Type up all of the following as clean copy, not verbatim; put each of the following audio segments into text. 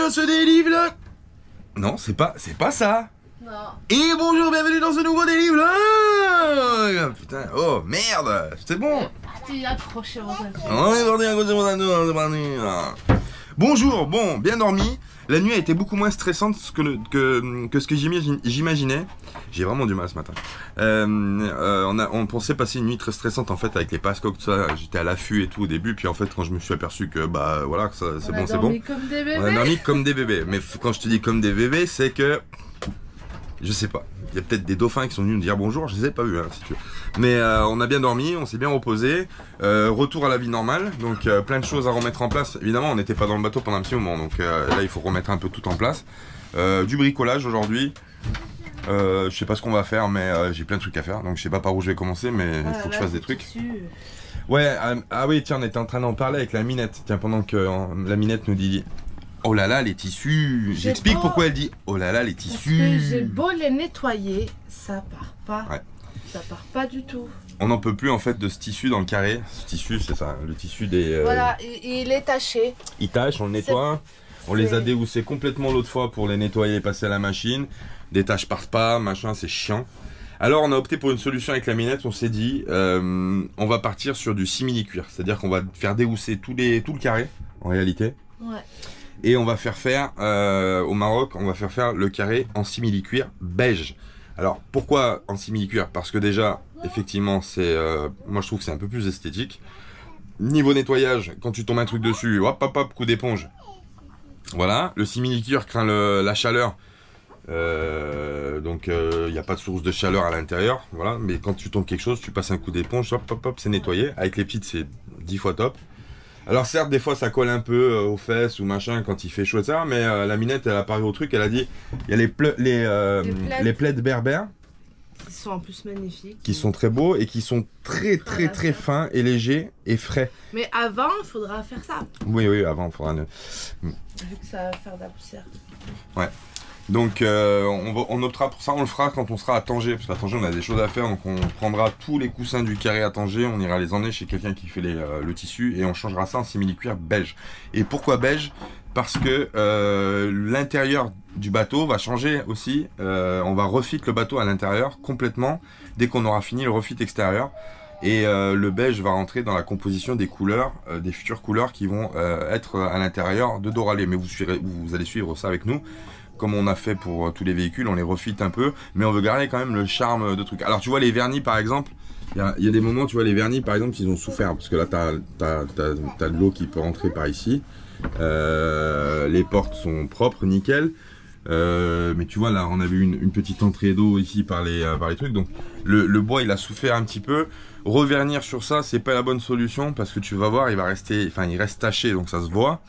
dans ce Daily Vlog. Non, c'est pas ça. Non. Et bonjour, bienvenue dans ce nouveau Daily Vlog. Putain, oh merde, c'est bon. Tu accroché mon ceinture. On est parti à cause de mon anneau, on est parti. Bonjour, bon, bien dormi. La nuit a été beaucoup moins stressante que ce que j'imaginais. J'ai vraiment du mal ce matin. On pensait passer une nuit très stressante en fait avec les passecoques, tout ça. J'étais à l'affût et tout au début, puis en fait quand je me suis aperçu que bah voilà, c'est bon, c'est bon. Comme des bébés. On a dormi comme des bébés. Mais quand je te dis comme des bébés, c'est que je sais pas. Il y a peut-être des dauphins qui sont venus nous dire bonjour, je les ai pas vus, hein, si tu veux. Mais on a bien dormi, on s'est bien reposé. Retour à la vie normale, donc plein de choses à remettre en place. Évidemment, on n'était pas dans le bateau pendant un petit moment, donc là il faut remettre un peu tout en place. Du bricolage aujourd'hui. Je sais pas ce qu'on va faire, mais j'ai plein de trucs à faire, donc je sais pas par où je vais commencer, mais il faut que je fasse des trucs. Ouais, ah oui, tiens, on était en train d'en parler avec la Minette. Tiens, pendant que la Minette nous dit oh là là, les tissus. J'explique pourquoi elle dit oh là là, les tissus. Parce que j'ai beau les nettoyer, ça part pas. Ouais. Ça part pas du tout. On n'en peut plus en fait de ce tissu dans le carré. Ce tissu, c'est ça, le tissu des. Voilà, il est taché. Il tâche, on le nettoie. On les a déhoussés complètement l'autre fois pour les nettoyer et passer à la machine. Des taches partent pas, machin, c'est chiant. Alors on a opté pour une solution avec la Minette. On s'est dit, on va partir sur du simili-cuir. C'est-à-dire qu'on va faire déhousser tout le carré, en réalité. Ouais. Et on va faire au Maroc, on va faire le carré en simili-cuir beige. Alors pourquoi en simili-cuir? Parce que déjà, effectivement, moi je trouve que c'est un peu plus esthétique. Niveau nettoyage, quand tu tombes un truc dessus, hop hop hop, coup d'éponge. Voilà, le simili-cuir craint la chaleur. Donc il n'y a pas de source de chaleur à l'intérieur. Voilà, mais quand tu tombes quelque chose, tu passes un coup d'éponge, hop hop hop, c'est nettoyé. Avec les petites, c'est 10 fois top. Alors certes, des fois ça colle un peu aux fesses ou machin quand il fait chaud et ça, mais la Minette elle a parlé au truc, elle a dit il y a les plaids berbères Qui sont en plus magnifiques. qui sont très beaux et qui sont très fins et légers et frais. Mais avant, il faudra faire ça. Oui, avant il faudra... Vu que ça va faire de la poussière. Ouais. Donc on optera pour ça, on le fera quand on sera à Tanger, parce qu'à Tanger on a des choses à faire, donc on prendra tous les coussins du carré à Tanger, on ira les emmener chez quelqu'un qui fait le tissu et on changera ça en simili-cuir beige. Et pourquoi beige? Parce que l'intérieur du bateau va changer aussi, on va refit le bateau à l'intérieur complètement, dès qu'on aura fini le refit extérieur. Et le beige va rentrer dans la composition des couleurs, des futures couleurs qui vont être à l'intérieur de Doralé. Mais vous allez suivre ça avec nous. Comme on a fait pour tous les véhicules, on les refit un peu, mais on veut garder quand même le charme de truc. Alors tu vois les vernis par exemple, il y a des moments, tu vois les vernis par exemple, ils ont souffert, parce que là t'as de l'eau qui peut rentrer par ici, les portes sont propres, nickel, mais tu vois là on avait une petite entrée d'eau ici par les trucs, donc le bois il a souffert un petit peu. Revernir sur ça c'est pas la bonne solution, parce que tu vas voir il reste taché, donc ça se voit.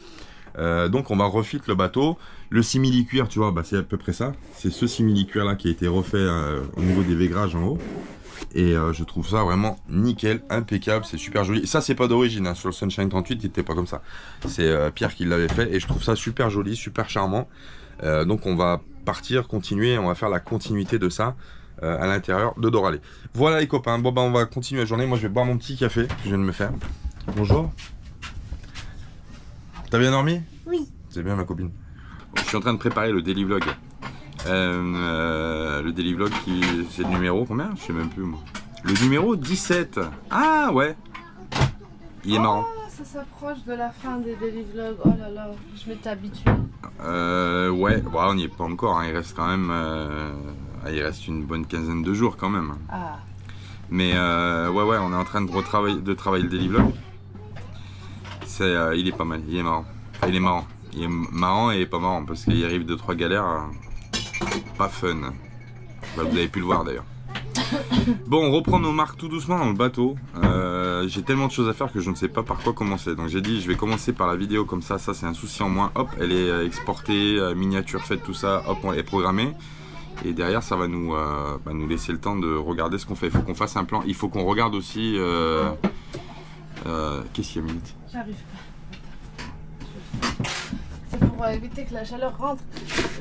Donc on va refit le bateau. Le simili-cuir, tu vois, bah, c'est à peu près ça. C'est ce simili-cuir là qui a été refait au niveau des végrages en haut. Et je trouve ça vraiment nickel, impeccable, c'est super joli. Ça c'est pas d'origine, hein. Sur le Sunshine 38 il était pas comme ça. C'est Pierre qui l'avait fait et je trouve ça super joli, super charmant. Donc on va partir, continuer, on va faire la continuité de ça à l'intérieur de Doralé. Voilà les copains, bon bah on va continuer la journée. Moi je vais boire mon petit café que je viens de me faire. Bonjour. T'as bien dormi? Oui. C'est bien ma copine. Je suis en train de préparer le daily vlog. Le daily vlog c'est le numéro combien? Je sais même plus moi. Le numéro 17. Ah ouais. Il est marrant. Ça s'approche de la fin des daily vlogs. Oh là là, je vais t'habituer. Ouais, bon, on n'y est pas encore. Hein. Il reste quand même. Il reste une bonne quinzaine de jours quand même. Ah. Mais ouais, on est en train de travailler le daily vlog. Il est pas mal, il est marrant. Enfin, il est marrant. Il est marrant et pas marrant parce qu'il arrive 2-3 galères pas fun. Bah, vous avez pu le voir d'ailleurs. Bon, on reprend nos marques tout doucement dans le bateau. J'ai tellement de choses à faire que je ne sais pas par quoi commencer. Donc j'ai dit je vais commencer par la vidéo comme ça c'est un souci en moins. Hop, elle est exportée, miniature faite, tout ça. Hop, on est programmé. Et derrière ça va nous laisser le temps de regarder ce qu'on fait. Il faut qu'on fasse un plan. Il faut qu'on regarde aussi... qu'est-ce qu'il y a, Minute? J'arrive pas. C'est pour éviter que la chaleur rentre.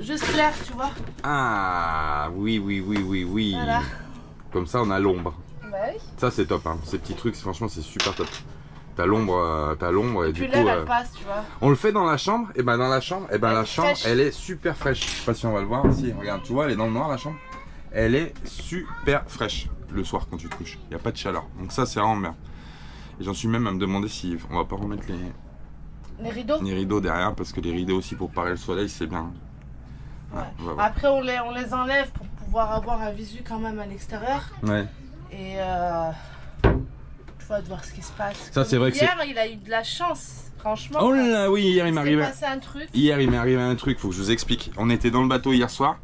Juste l'air, tu vois. Ah, oui. Voilà. Comme ça, on a l'ombre. Bah oui. Ça, c'est top. Hein. Ces petits trucs, franchement, c'est super top. T'as l'ombre et du Puis coup... l'air, elle passe, tu vois. On le fait dans la chambre, et ben dans la chambre, elle est super fraîche. Je sais pas si on va le voir. Si, regarde, tu vois, elle est dans le noir la chambre. Elle est super fraîche le soir quand tu te couches. Il n'y a pas de chaleur. Donc ça, c'est vraiment bien. Et j'en suis même à me demander si on va pas remettre Les rideaux. les rideaux derrière, parce que les rideaux aussi pour parer le soleil, c'est bien. Ouais. On va Après, on les enlève pour pouvoir avoir un visu quand même à l'extérieur. ouais. Et tu vas voir ce qui se passe. Ça, c'est vrai que hier, il a eu de la chance, franchement. Oh là là, oui, hier il m'est arrivé. passé un truc. Hier, il m'est arrivé un truc, faut que je vous explique. On était dans le bateau hier soir.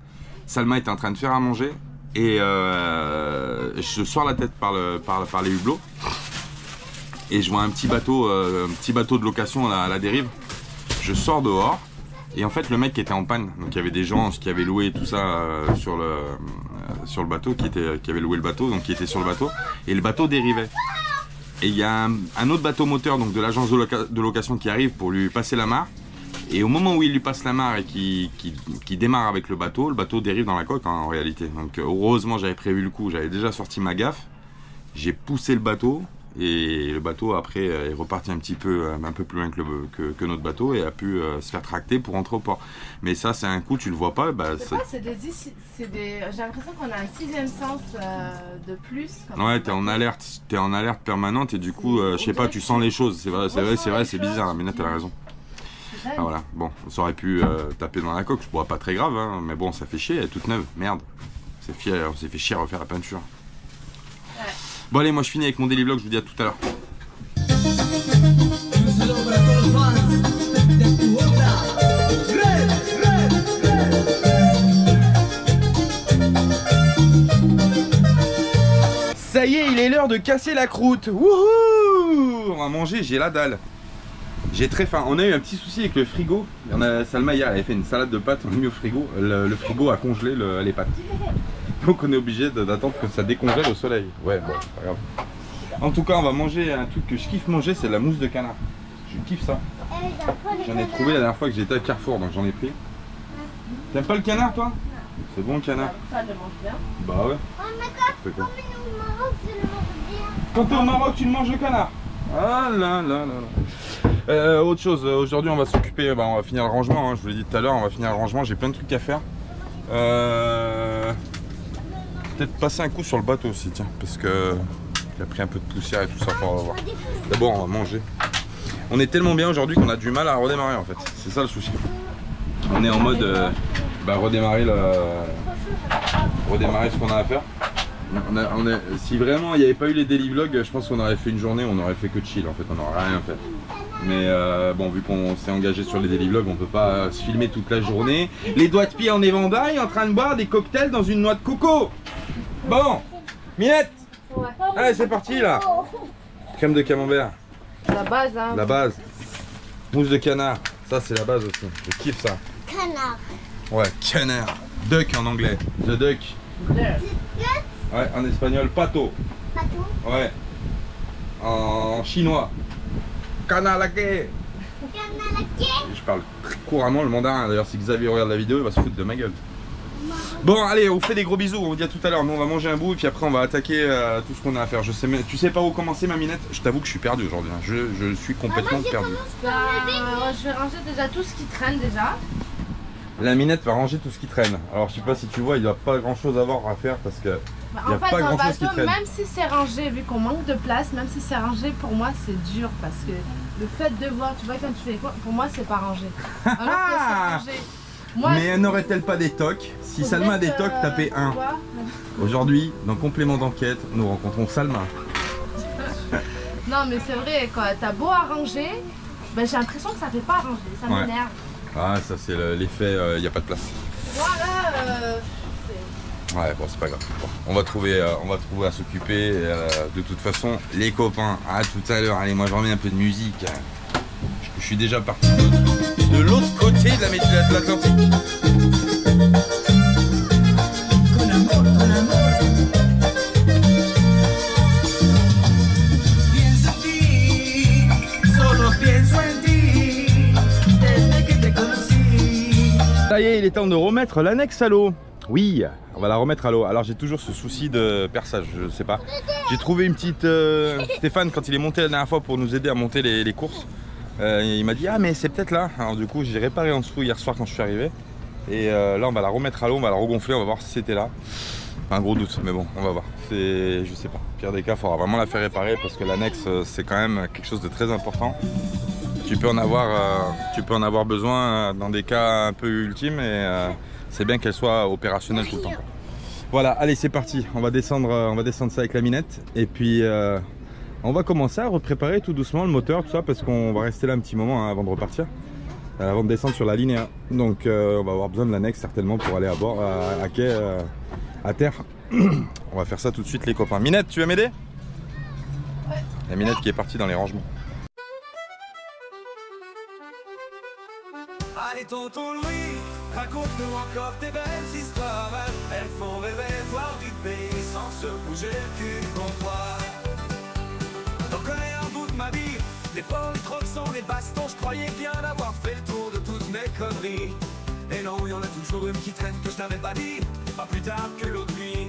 Salma était en train de faire à manger et je sors la tête par les hublots et je vois un petit bateau de location à la dérive. Je sors dehors et en fait le mec qui était en panne, donc il y avait des gens qui avaient loué tout ça sur le bateau, qui avaient loué le bateau, donc qui étaient sur le bateau et le bateau dérivait. Et il y a un autre bateau moteur donc de l'agence de location qui arrive pour lui passer la mare. Et au moment où il lui passe la mare et qui démarre avec le bateau dérive dans la coque hein, en réalité. Donc heureusement j'avais prévu le coup, j'avais déjà sorti ma gaffe. J'ai poussé le bateau et le bateau après est reparti un peu plus loin que notre bateau et a pu se faire tracter pour rentrer au port. Mais ça c'est un coup, tu le vois pas. Bah, j'ai l'impression qu'on a un sixième sens de plus. Ouais, t'es en alerte permanente et du coup, je sais pas, tu sens les choses. C'est vrai, c'est bizarre. Mais là t'as raison. Ah, voilà, bon, ça aurait pu taper dans la coque, je pourrais pas très grave, hein, mais bon, ça fait chier, elle est toute neuve, merde. On s'est fait chier à refaire la peinture. Ouais. Bon, allez, moi je finis avec mon daily vlog, je vous dis à tout à l'heure. Ça y est, il est l'heure de casser la croûte. Wouhou! On va manger, j'ai la dalle. J'ai très faim. On a eu un petit souci avec le frigo. Salma hier, elle avait fait une salade de pâtes, on l'a mis au frigo. Le frigo a congelé les pâtes. Donc on est obligé d'attendre que ça décongèle au soleil. Ouais, bon, c'est pas grave. En tout cas, on va manger un truc que je kiffe manger, c'est la mousse de canard. Je kiffe ça. J'en ai trouvé la dernière fois que j'étais à Carrefour, donc j'en ai pris. T'aimes pas le canard, toi? C'est bon le canard. Ça le mange bien. Bah ouais. Quand on est au Maroc, je le mange bien. Quand t'es au Maroc, tu manges le canard. Ah là là là là. Autre chose, aujourd'hui on va s'occuper, on va finir le rangement, hein, je vous l'ai dit tout à l'heure, on va finir le rangement, j'ai plein de trucs à faire. Peut-être passer un coup sur le bateau aussi, tiens, parce que il a pris un peu de poussière et tout ça pour voir. D'abord on va manger. On est tellement bien aujourd'hui qu'on a du mal à redémarrer en fait, c'est ça le souci. On est en mode redémarrer ce qu'on a à faire. Si vraiment il n'y avait pas eu les daily vlogs, je pense qu'on aurait fait une journée, on aurait fait que chill en fait, on n'aurait rien fait. Mais bon, vu qu'on s'est engagé sur les daily vlogs, on peut pas se filmer toute la journée. Les doigts de pied en éventail en train de boire des cocktails dans une noix de coco. Bon, Minette, ouais. Allez c'est parti là. Crème de camembert. La base hein. La base. Mousse de canard, ça c'est la base aussi, je kiffe ça. Canard. Ouais, canard. Duck en anglais, the duck. Ouais, en espagnol, pato. Pato. Ouais. En chinois, kanalake. Canalaké. Je parle très couramment le mandarin. D'ailleurs, si Xavier regarde la vidéo, il va se foutre de ma gueule. Bon, allez, on vous fait des gros bisous. On vous dit à tout à l'heure. Nous, on va manger un bout et puis après, on va attaquer tout ce qu'on a à faire. Tu sais pas où commencer, ma minette? Je t'avoue que je suis perdu aujourd'hui. Hein. Je suis complètement perdu. Je vais ranger déjà tout ce qui traîne déjà. La minette va ranger tout ce qui traîne. Alors, je sais pas si tu vois, il n'y a pas grand chose à voir à faire parce que. En fait, dans le bateau, même si c'est rangé, vu qu'on manque de place, même si c'est rangé, pour moi c'est dur parce que le fait de voir, tu vois, quand tu fais quoi, pour moi c'est pas rangé. Alors que c'est rangé. Moi, mais n'aurait-elle pas des tocs? Si Salma a des tocs, tapez 1. Aujourd'hui, dans Complément d'enquête, nous rencontrons Salma. Non, mais c'est vrai, quoi. T'as beau arranger, j'ai l'impression que ça fait pas arranger, ça m'énerve. Ah, ça c'est l'effet, il n'y a pas de place. Voilà. Ouais, bon, c'est pas grave. Bon, on va trouver à s'occuper. De toute façon, les copains, à tout à l'heure. Allez, moi je remets un peu de musique. Je suis déjà parti de l'autre côté de l'Atlantique. Ça y est, il est temps de remettre l'annexe à l'eau. Oui, on va la remettre à l'eau. Alors j'ai toujours ce souci de perçage, je sais pas. J'ai trouvé une petite... Stéphane, quand il est monté la dernière fois pour nous aider à monter les courses, il m'a dit ah mais c'est peut-être là. Alors du coup j'ai réparé en dessous hier soir quand je suis arrivé. Et là on va la remettre à l'eau, on va la regonfler, on va voir si c'était là. Un gros doute, mais bon, on va voir. Je sais pas. Pire des cas, il faudra vraiment la faire réparer parce que l'annexe c'est quand même quelque chose de très important. Tu peux en avoir besoin dans des cas un peu ultimes et c'est bien qu'elle soit opérationnelle tout le temps. Voilà, allez c'est parti, on va descendre ça avec la minette et puis on va commencer à repréparer tout doucement le moteur, tout ça, parce qu'on va rester là un petit moment hein, avant de repartir, avant de descendre sur la ligne 1. Donc on va avoir besoin de l'annexe certainement pour aller à bord, à quai, à terre. On va faire ça tout de suite les copains. Minette, tu vas m'aider? Ouais. La Minette qui est partie dans les rangements. Allez tonton Louis, raconte-nous encore tes belles histoires. Elles font rêver, voir du pays sans se bouger le cul du comptoir. T'en connais un bout de ma vie, les porcs, les troxons, les bastons. Je croyais bien avoir fait le tour de toutes mes conneries. Et non, il y en a toujours une qui traîne que je n'avais pas dit, pas plus tard que l'autre nuit.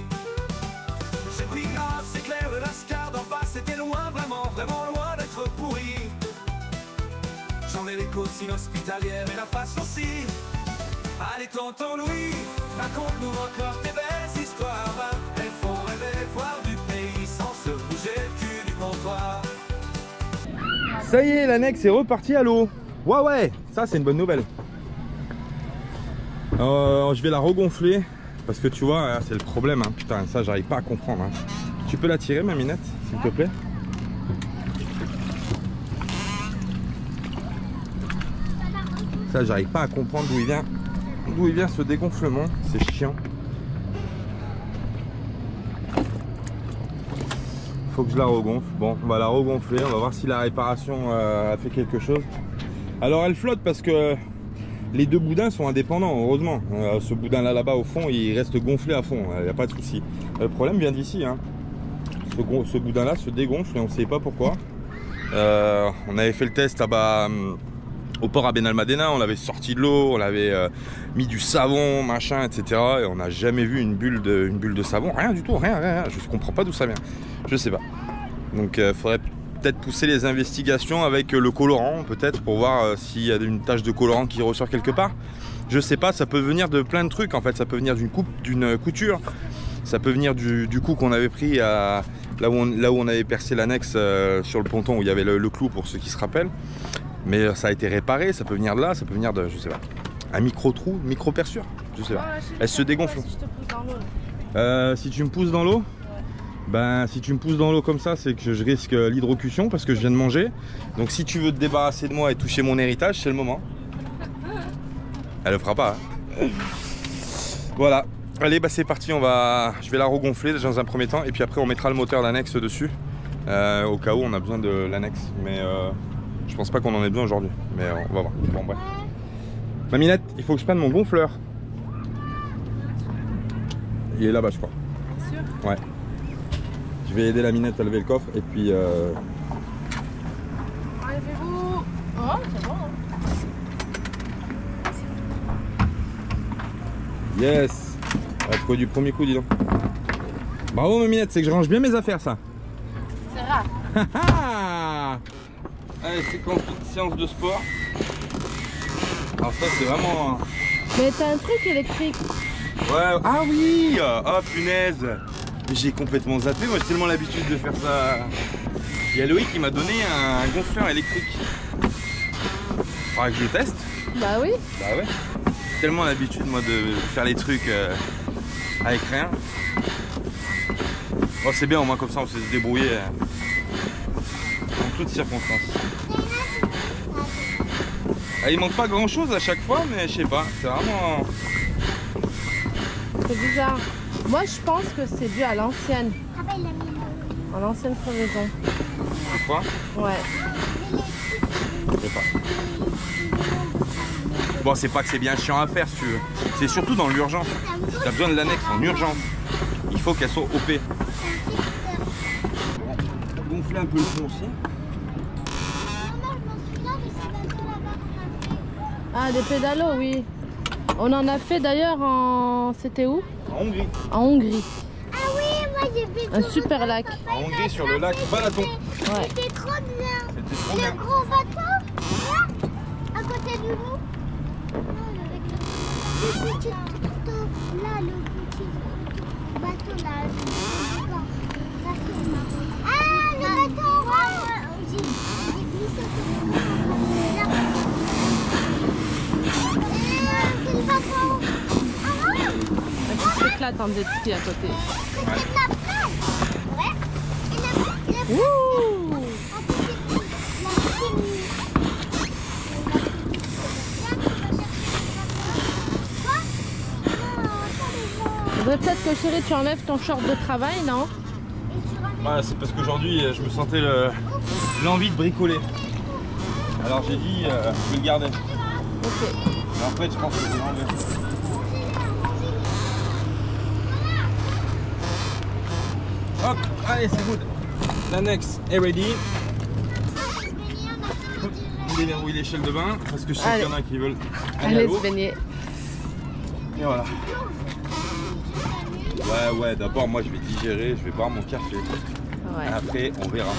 J'ai pris grave, c'est clair, le lascar d'en face c'était loin, vraiment, vraiment loin d'être pourri. J'en ai les côtes inhospitalières et la face aussi. Allez tonton Louis, raconte-nous encore tes belles histoires. Elles font rêver, voir du pays sans se bouger le cul du comptoir. Ça y est, l'annexe est repartie à l'eau. Ouais, ça c'est une bonne nouvelle. Je vais la regonfler parce que tu vois, c'est le problème. Hein. Putain, ça j'arrive pas à comprendre. Hein. Tu peux la tirer, ma Minette, s'il te plaît? Ça, j'arrive pas à comprendre d'où il vient ce dégonflement. C'est chiant. Faut que je la regonfle. Bon, on va la regonfler. On va voir si la réparation a fait quelque chose. Alors, elle flotte parce que les deux boudins sont indépendants, heureusement. Ce boudin là-bas au fond, il reste gonflé à fond. Il n'y a pas de souci. Le problème vient d'ici. Hein. Ce boudin là se dégonfle et on ne sait pas pourquoi. On avait fait le test au port à Benalmádena, on l'avait sorti de l'eau, on avait mis du savon, machin, etc. Et on n'a jamais vu une bulle de savon, rien du tout, rien. Je comprends pas d'où ça vient, je sais pas. Donc il faudrait peut-être pousser les investigations avec le colorant, peut-être, pour voir s'il y a une tache de colorant qui ressort quelque part. Je sais pas, ça peut venir de plein de trucs en fait, ça peut venir d'une couture, ça peut venir du coup qu'on avait pris là où on avait percé l'annexe sur le ponton où il y avait le clou pour ceux qui se rappellent. Mais ça a été réparé, ça peut venir de là, ça peut venir de, je sais pas, un micro-trou, micro-perçure, je sais pas. Elle se dégonfle. Si je te pousse dans l'eau. Si tu me pousses dans l'eau, ouais. Ben si tu me pousses dans l'eau comme ça, c'est que je risque l'hydrocution parce que je viens de manger. Donc si tu veux te débarrasser de moi et toucher mon héritage, c'est le moment. Elle le fera pas. Hein. Voilà. Allez, bah c'est parti, je vais la regonfler déjà dans un premier temps et puis après on mettra le moteur d'annexe dessus au cas où on a besoin de l'annexe. Mais je pense pas qu'on en ait besoin aujourd'hui, mais on va voir. Bon bref. Ma Minette, il faut que je prenne mon gonfleur. Il est là-bas je crois. Sûr? Ouais. Je vais aider la Minette à lever le coffre et puis... Enlevez-vous. Oh, c'est bon. Yes. On va trouver du premier coup, dis donc. Bravo ma Minette, c'est que je range bien mes affaires ça. C'est rare. Allez, séance de sport. Alors ça c'est vraiment... Mais t'as un truc électrique. Ouais, ah oui. Oh punaise. J'ai complètement zappé, moi j'ai tellement l'habitude de faire ça. Il y a Loïc qui m'a donné un gonfleur électrique. Faudra que je le teste. Bah oui. Bah ouais. J'ai tellement l'habitude moi de faire les trucs avec rien. Oh c'est bien, au moins comme ça on sait se débrouiller en toutes circonstances. Ah, il manque pas grand chose à chaque fois, mais je sais pas, c'est vraiment... C'est bizarre. Moi je pense que c'est dû à l'ancienne. À l'ancienne crevaison. Tu crois? Ouais. Je sais pas. Bon, c'est pas que c'est bien chiant à faire si tu veux. C'est surtout dans l'urgence. Si t'as besoin de l'annexe en urgence, il faut qu'elle soit OP. Bon, gonfler un peu le fond aussi. Ah, des pédalos, oui. On en a fait d'ailleurs en... C'était où? En Hongrie. En Hongrie. Ah oui, moi j'ai vu Un super lac. En Hongrie sur le lac Balaton. Ouais. C'était trop bien. C'était trop Le bien. gros bateau, là, à côté du loup. Le petit bateau, là, le petit bateau, là. Ah, le bateau rose. J'ai glissé sur le c'est le bateau. Ah ouais. Tu s'éclates en jet ski à côté. C'est de la plage. Ouais. Et la Wouh! Faudrait peut-être que chérie tu enlèves ton short de travail, non? Ouais, c'est parce qu'aujourd'hui je me sentais l'envie de bricoler. Alors j'ai dit je vais le garder. Ok. Mais en fait je pense que je vais l'enlever. Hop, allez c'est good. L'annexe est ready. On déverrouille l'échelle de bain parce que je sais qu'il y en a qui veulent aller à Allez l'eau. se baigner. Et voilà. Ouais, d'abord moi je vais digérer, je vais boire mon café. Ouais. Après on verra.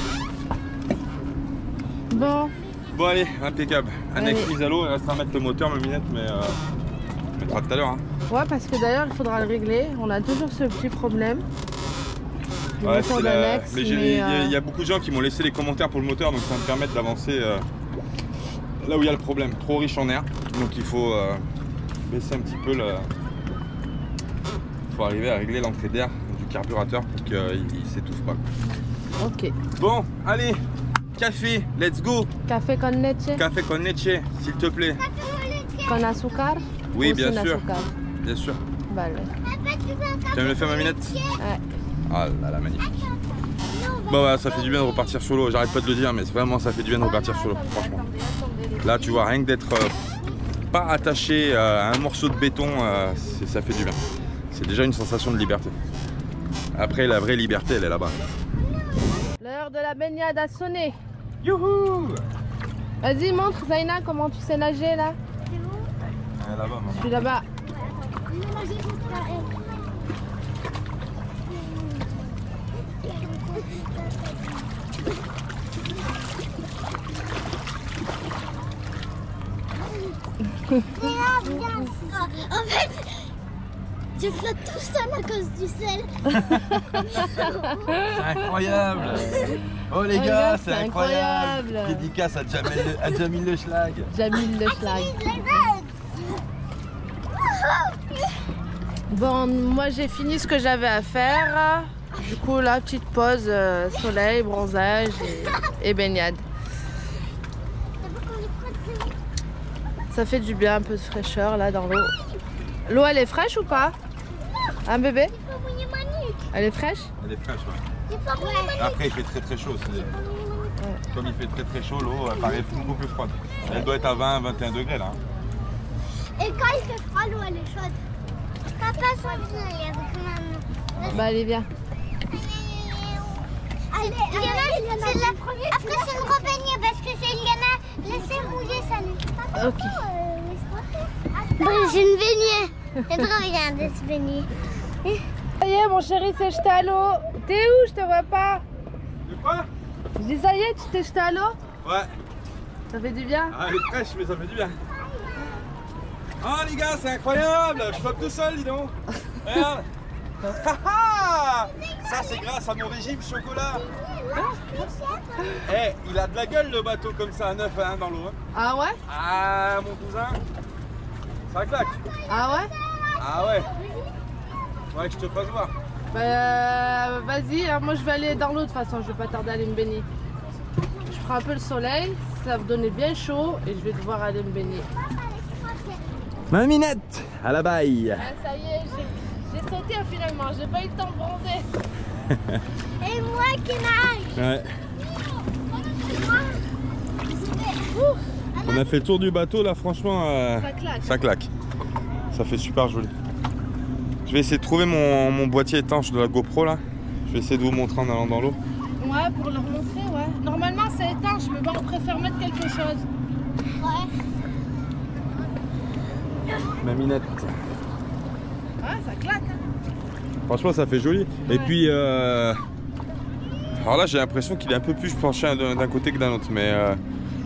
Bon, Bon allez, impeccable. Annexe Allez. mise à l'eau, il restera à mettre le moteur, ma minette, mais on mettra tout à l'heure. Hein. ouais, parce que d'ailleurs il faudra le régler. On a toujours ce petit problème. Le Ouais, moteur c'est d'annexe, mais mais, il y a beaucoup de gens qui m'ont laissé les commentaires pour le moteur, donc ça va me permettre d'avancer là où il y a le problème. Trop riche en air, donc il faut baisser un petit peu le... Il faut arriver à régler l'entrée d'air du carburateur pour qu'il ne s'étouffe pas. ok. Bon, allez, café, let's go. Café con leche, Café con leche, s'il te plaît. con azúcar. Oui, Ou bien sin sûr. azúcar. Bien sûr. Vale. Tu vas me le faire, ma minette? Ouais. Ah là là, magnifique. Bon, ouais, ça fait du bien de repartir sur l'eau. J'arrête pas de le dire, mais vraiment, ça fait du bien de repartir sur l'eau, franchement. Là, tu vois, rien que d'être pas attaché à un morceau de béton, ça fait du bien. C'est déjà une sensation de liberté. Après, la vraie liberté, elle est là-bas. L'heure de la baignade a sonné. Youhou! Vas-y, montre Zaina comment tu sais nager là. Là-bas, maman. Je suis là-bas. En fait, je flotte tout seul à cause du sel. C'est incroyable! Oh les Oh, gars, c'est c'est incroyable! incroyable. Dédicace à Jamil Le Schlag. Jamil le schlag. Bon, moi j'ai fini ce que j'avais à faire. Du coup, là, petite pause, soleil, bronzage et baignade. Ça fait du bien, un peu de fraîcheur là dans l'eau. L'eau, elle est fraîche ou pas? Hein, bébé? Elle est fraîche? Elle est fraîche, ouais. Après, il fait très chaud. Comme il fait très chaud, l'eau paraît beaucoup plus froide. Elle doit être à 20-21 degrés là. Et quand il fait froid, l'eau elle est chaude. Papa, sois bien avec maman. Bah, allez, viens. Allez, c'est la première. Après, c'est une rebaigner parce que c'est Liana. Laissez mouiller, ça n'est pas. Ok. J'ai une baignée. C'est trop bien de se baigner. Ça y est, mon chéri s'est jeté à l'eau. T'es où? Je te vois pas. De quoi? Je dis, ça y est, tu t'es jeté à l'eau? Ouais. Ça fait du bien? Ah, elle est fraîche, mais ça fait du bien. Ah les gars, c'est incroyable! Je flotte tout seul, dis donc! Regarde! Ça, c'est grâce à mon régime chocolat! Eh, il a de la gueule le bateau comme ça, à 9 à 1 dans l'eau. Hein. Ah ouais? Ah, mon cousin! Ça claque! Ah ouais? Ah ouais! Ouais, que je te fasse voir. Bah, vas-y, hein, moi je vais aller dans l'eau de toute façon, je vais pas tarder à aller me baigner. Je prends un peu le soleil, ça va me donner bien chaud et je vais devoir aller me baigner. Ma minette! À la baille! Ah, ça y est, j'ai sauté finalement, j'ai pas eu le temps de bronzer. Et moi qui nage. Ouais. On a fait le tour du bateau là, franchement, Ça claque. ça claque. Ça fait super joli. Je vais essayer de trouver mon boîtier étanche de la GoPro là. Je vais essayer de vous montrer en allant dans l'eau. Ouais, pour leur montrer, ouais. Normalement c'est étanche, mais bon, on préfère mettre quelque chose. Ouais. ma minette. Ouais, ça claque. Hein. Franchement, ça fait joli. Ouais. Et puis, alors là, j'ai l'impression qu'il est un peu plus penché d'un côté que d'un autre. Mais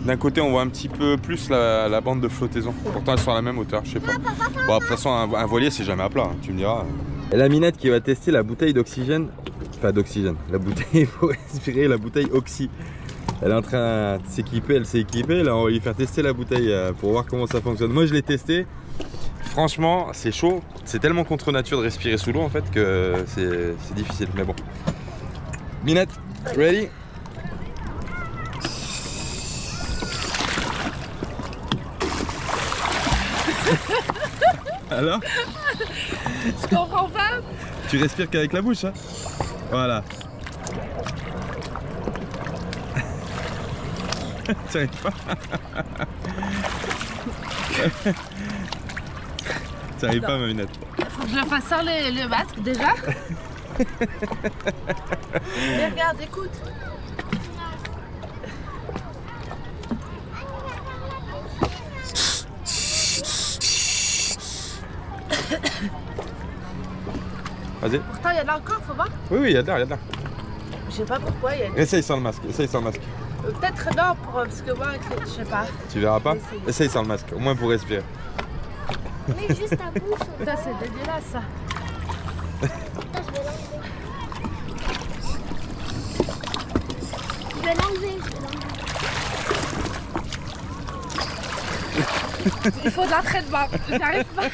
d'un côté, on voit un petit peu plus la bande de flottaison. Pourtant, elles sont à la même hauteur, je sais pas. Bon, de toute façon, un voilier, c'est jamais à plat, hein, tu me diras. Et la minette qui va tester la bouteille d'oxygène. Enfin, d'oxygène. La bouteille, pour respirer, la bouteille oxy. Elle est en train de s'équiper, elle s'est équipée. Là, on va lui faire tester la bouteille pour voir comment ça fonctionne. Moi, je l'ai testé. Franchement, c'est chaud. C'est tellement contre nature de respirer sous l'eau en fait que c'est difficile. Mais bon. Minette, ready? Alors? Je comprends pas. Tu respires qu'avec la bouche, hein? Voilà. Tu arrives pas? Tu arrives pas, ma minette? Faut que je le fasse sans le masque déjà. Mais regarde, écoute. Vas-y. Pourtant, il y en a encore, faut voir. Oui, il y a de l'air, il y a de l'air. Je sais pas pourquoi. Essaye sans le masque, essaye sans le masque. Peut-être non, parce que moi, je sais pas. Tu verras pas? Essaye sans le masque, au moins pour respirer. Mais juste ta bouche. Ça, c'est dégueulasse, ça. Je vais l'enlever. Il faut de l'entraînement. J'arrive pas.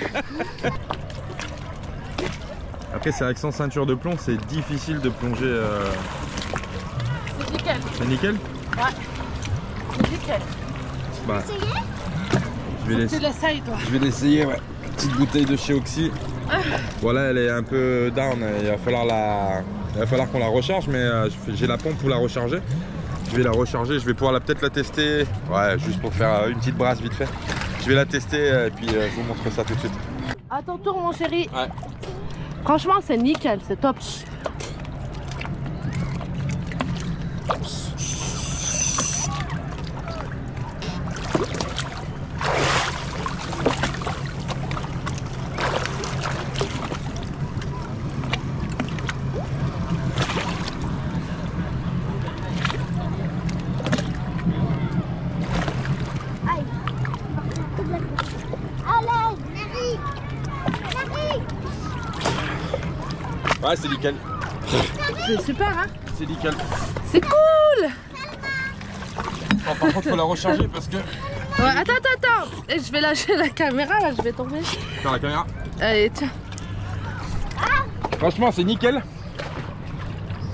Après, c'est avec sans ceinture de plomb, c'est difficile de plonger. C'est nickel. C'est nickel? Ouais. C'est nickel. Bah, Tu l'essayes, toi. je vais l'essayer, ouais. Petite bouteille de chez Oxy. Voilà, elle est un peu down. Il va falloir qu'on la recharge, mais j'ai la pompe pour la recharger. Je vais la recharger, je vais pouvoir peut-être la tester. Ouais, juste pour faire une petite brasse vite fait. Je vais la tester et puis je vous montre ça tout de suite. À ton tour, mon chéri. Ouais. Franchement, c'est nickel, c'est top. Ouais, c'est nickel. C'est super, hein? C'est nickel. C'est cool! Oh, par contre, faut la recharger parce que. Ouais, attends. Et je vais lâcher la caméra, là, je vais tomber. Faire la caméra. Allez, tiens. Franchement, c'est nickel.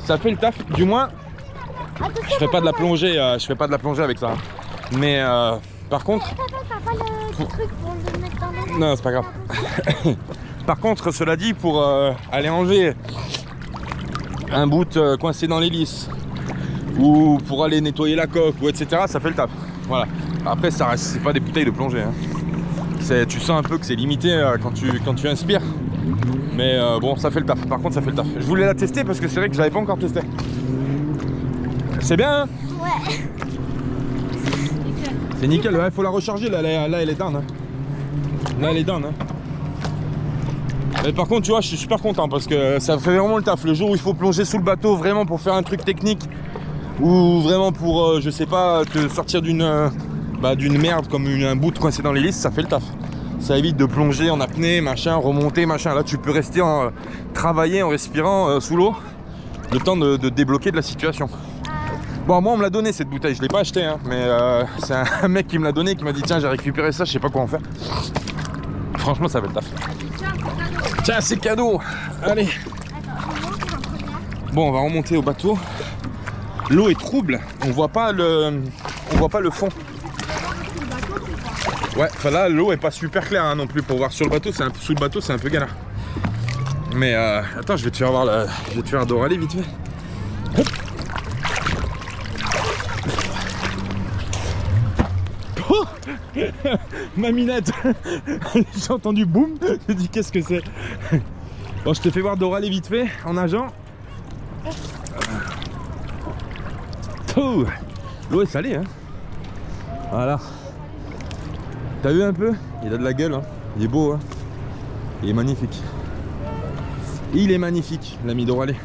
Ça fait le taf. Du moins, je fais pas de la plongée. Je fais pas de la plongée avec ça. Mais par contre. T'as pas le truc pour le mettre dans l'eau? Non, c'est pas grave. Par contre, cela dit, pour aller enlever un bout coincé dans l'hélice ou pour aller nettoyer la coque ou etc., ça fait le taf. Voilà. Après, ça reste, c'est pas des bouteilles de plongée. Hein. Tu sens un peu que c'est limité quand tu inspires. Mais bon, ça fait le taf. Par contre, ça fait le taf. Je voulais la tester parce que c'est vrai que je l'avais pas encore testé. C'est bien, hein? Ouais. C'est nickel. Ouais, faut la recharger. Là, elle est down. Hein. Là, elle est down. Hein. Mais par contre, tu vois, je suis super content parce que ça fait vraiment le taf. Le jour où il faut plonger sous le bateau vraiment pour faire un truc technique ou vraiment pour, je sais pas, te sortir d'une merde comme un bout de coincé dans l'hélice, ça fait le taf. Ça évite de plonger en apnée, machin, remonter, machin. Là, tu peux rester travailler en respirant sous l'eau le temps de débloquer de la situation. Bon, moi, on me l'a donné cette bouteille. Je l'ai pas acheté, hein, mais c'est un mec qui me l'a donné, qui m'a dit tiens, j'ai récupéré ça, je sais pas quoi en faire. Franchement, ça fait le taf. Tiens, c'est cadeau. Allez. Bon, on va remonter au bateau. L'eau est trouble. On voit pas le fond. Ouais, enfin là, l'eau est pas super claire hein, non plus pour voir sur le bateau. Sous le bateau, c'est un peu galère. Mais attends, je vais te faire voir je vais te faire Doralie vite fait. Hop. Oh ma minette. J'ai entendu boum. J'ai dit qu'est-ce que c'est. Bon, je te fais voir Doralie vite fait en nageant. Oh, l'eau est salée hein. Voilà. T'as vu un peu? Il a de la gueule hein. Il est beau, hein. Il est magnifique. Il est magnifique, l'ami Doralé.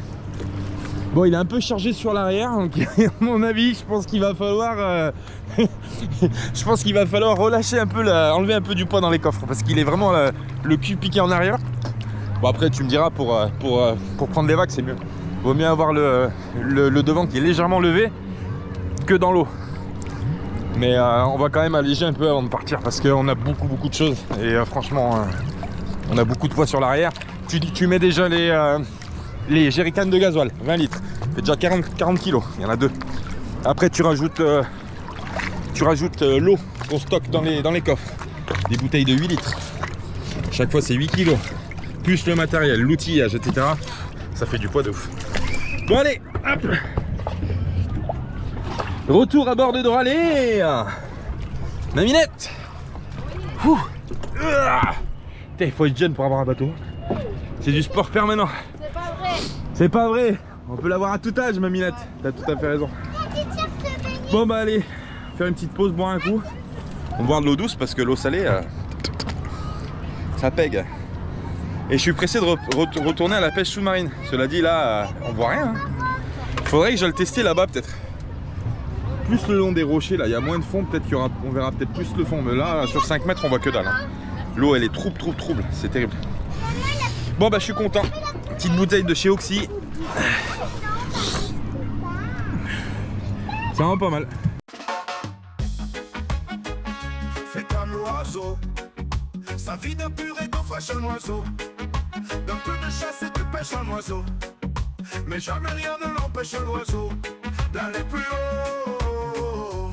Bon, il est un peu chargé sur l'arrière, donc à mon avis, je pense qu'il va falloir je pense qu'il va falloir relâcher un peu, enlever un peu du poids dans les coffres, parce qu'il est vraiment le cul piqué en arrière. Bon, après tu me diras, pour prendre les vagues c'est mieux. Vaut mieux avoir le devant qui est légèrement levé que dans l'eau. Mais on va quand même alléger un peu avant de partir, parce qu'on a beaucoup de choses et franchement on a beaucoup de poids sur l'arrière. Tu mets déjà les jerrycans de gasoil, 20 litres, ça fait déjà 40 kilos, il y en a 2. Après tu rajoutes l'eau qu'on stocke dans les coffres, des bouteilles de 8 litres. Chaque fois c'est 8 kilos, plus le matériel, l'outillage, etc. Ça fait du poids de ouf. Bon allez, hop, retour à bord de Doralé. Maminette. Il faut être jeune pour avoir un bateau. C'est du sport permanent. C'est pas vrai. C'est pas vrai. On peut l'avoir à tout âge, Maminette. T'as tout à fait raison. Bon bah allez, faire une petite pause, boire un coup. On va boire de l'eau douce parce que l'eau salée, ça pègue. Et je suis pressé de retourner à la pêche sous-marine. Cela dit, là, on voit rien. Il faudrait que j'aille tester là-bas peut-être. Plus le long des rochers, là, il y a moins de fond. Peut-être qu'on verra peut-être plus le fond. Mais là, sur 5 mètres, on voit que dalle. Hein. L'eau, elle est trouble. C'est terrible. Bon, bah, je suis content. Petite bouteille de chez Oxy. C'est vraiment pas mal. Fais comme l'oiseau, sa vie d'un pur ego fraîche un oiseau. D'un peu de chasse et de pêche un oiseau. Mais jamais rien ne l'empêche l'oiseau d'aller plus haut.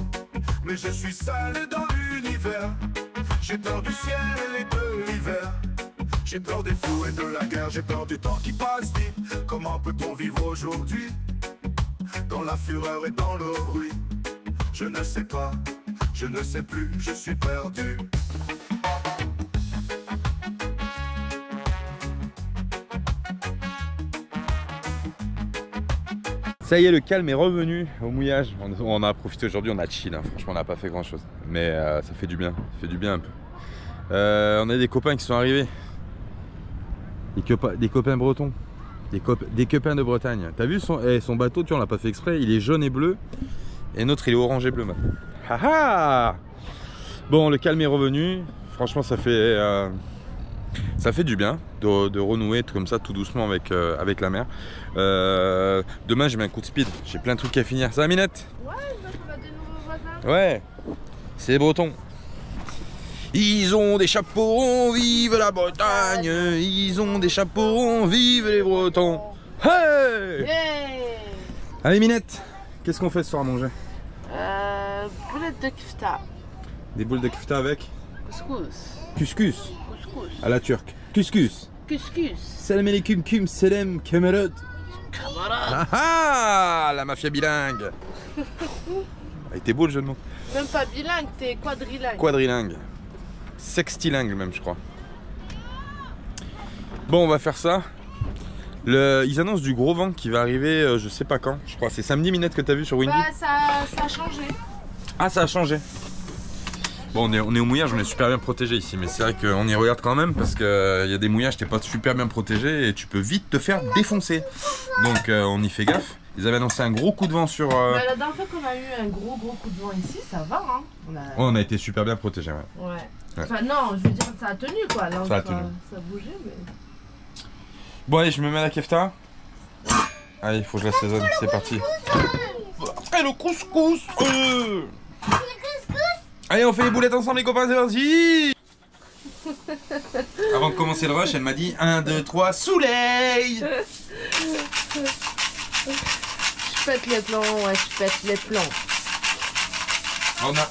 Mais je suis seul dans l'univers. J'ai peur du ciel et de l'hiver. J'ai peur des fous et de la guerre. J'ai peur du temps qui passe vite. Comment peut-on vivre aujourd'hui dans la fureur et dans le bruit? Je ne sais pas, je ne sais plus, je suis perdu. Ça y est, le calme est revenu au mouillage. On a profité aujourd'hui, on a chill. Hein. Franchement, on n'a pas fait grand chose. Mais ça fait du bien. Ça fait du bien un peu. On a des copains qui sont arrivés. Des copains bretons. Des copains de Bretagne. T'as vu son bateau, tu vois, on l'a pas fait exprès. Il est jaune et bleu. Et notre, il est orange et bleu maintenant. Haha. Bon, le calme est revenu. Franchement, ça fait du bien de renouer comme ça tout doucement avec la mer. Demain j'ai mis un coup de speed, j'ai plein de trucs à finir. Ça va, Minette? Ouais, on va des nouveaux voisins. Ouais, c'est les Bretons. Ils ont des chapeaux ronds, vive la Bretagne. Ils ont des chapeaux ronds, vive les Bretons. Hey! Hey. Allez, Minette, qu'est-ce qu'on fait ce soir à manger? Boulettes de kfta. Des boules de kfta avec Couscous. couscous Couscous. à la turque. Couscous. Couscous. Salam alaikum, kum salam, camarade. Camarade. Ah ah, la mafia bilingue. Il était beau le jeu de mots. Même pas bilingue, t'es quadrilingue. Quadrilingue. Sextilingue même, je crois. Bon, on va faire ça. Ils annoncent du gros vent qui va arriver, je sais pas quand. Je crois c'est samedi, Minette, que t'as vu sur Windy. Bah ça a changé. Ah, ça a changé. Bon, on est au mouillage, on est super bien protégé ici, mais c'est vrai qu'on y regarde quand même parce qu'il y a des mouillages, t'es pas super bien protégé et tu peux vite te faire défoncer. Donc on y fait gaffe. Ils avaient annoncé un gros coup de vent sur... Bah, la dernière fois qu'on a eu un gros coup de vent ici, ça va, hein. On a été super bien protégé. Ouais. Ouais. Enfin non, je veux dire ça a tenu quoi. Là, ça a tenu. Ça a bougé, mais... Bon allez, je me mets à la kefta. Allez, il faut que je l'assaisonne, c'est parti. Et le couscous Allez, on fait les boulettes ensemble les copains, c'est parti. Avant de commencer le rush, elle m'a dit 1, 2, 3, soleil. Je pète les plombs, ouais, je pète les plombs.